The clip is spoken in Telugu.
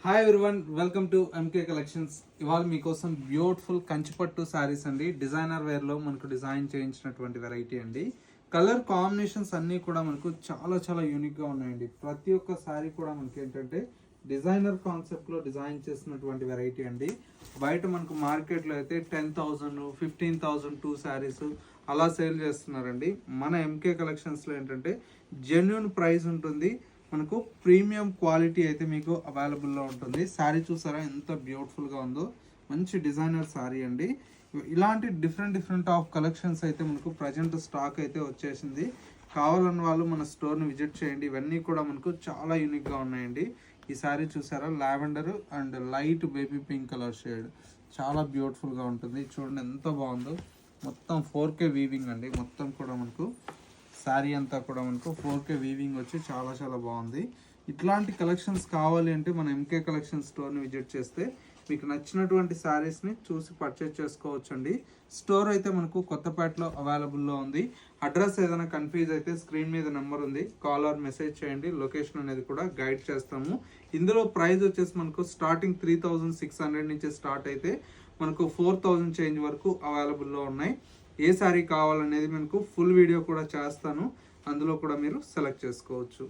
Hi everyone, welcome to MK collections. ఇవాళ మీకోసం బ్యూటిఫుల్ కంచిపట్టు శారీస్ అండి. డిజైనర్ వేర్లో మనకు డిజైన్ చేయించినటువంటి వెరైటీ అండి. కలర్ కాంబినేషన్స్ అన్నీ కూడా మనకు చాలా చాలా యూనిక్గా ఉన్నాయండి. ప్రతి ఒక్క శారీ కూడా మనకి ఏంటంటే డిజైనర్ కాన్సెప్ట్లో డిజైన్ చేసినటువంటి వెరైటీ అండి. బయట మనకు మార్కెట్లో అయితే 10,000 15,000 టూ శారీస్ అలా సేల్ చేస్తున్నారండి. మన ఎంకే కలెక్షన్స్లో ఏంటంటే జెన్యూన్ ప్రైస్ ఉంటుంది, మనకు ప్రీమియం క్వాలిటీ అయితే మీకు అవైలబుల్లో ఉంటుంది. శారీ చూసారా ఎంత బ్యూటిఫుల్గా ఉందో, మంచి డిజైనర్ శారీ అండి. ఇలాంటి డిఫరెంట్ ఆఫ్ కలెక్షన్స్ అయితే మనకు ప్రజెంట్ స్టాక్ అయితే వచ్చేసింది. కావాలన్న వాళ్ళు మన స్టోర్ని విజిట్ చేయండి. ఇవన్నీ కూడా మనకు చాలా యూనిక్గా ఉన్నాయండి. ఈ శారీ చూసారా, lavender and light baby pink colour shade చాలా బ్యూటిఫుల్గా ఉంటుంది. చూడండి ఎంత బాగుందో. మొత్తం 4K వీవింగ్ అండి. మొత్తం కూడా మనకు శారీ అంతా కూడా మనకు 4K వీవింగ్ వచ్చి చాలా చాలా బాగుంది. ఇట్లాంటి కలెక్షన్స్ కావాలి అంటే మన ఎంకే కలెక్షన్ స్టోర్ని విజిట్ చేస్తే మీకు నచ్చినటువంటి శారీస్ని చూసి పర్చేస్ చేసుకోవచ్చండి. స్టోర్ అయితే మనకు కొత్తపేటలో అవైలబుల్లో ఉంది. అడ్రస్ ఏదైనా కన్ఫ్యూజ్ అయితే స్క్రీన్ మీద నెంబర్ ఉంది, కాల్ ఆర్ మెసేజ్ చేయండి. లొకేషన్ అనేది కూడా గైడ్ చేస్తాము. ఇందులో ప్రైస్ వచ్చేసి మనకు స్టార్టింగ్ 3,600 నుంచి స్టార్ట్ అయితే మనకు 4,000 చేంజ్ వరకు అవైలబుల్లో ఉన్నాయి. ఏ శారీ కావాలనేది మనకు ఫుల్ వీడియో కూడా చేస్తాను, అందులో కూడా మీరు సెలెక్ట్ చేసుకోవచ్చు.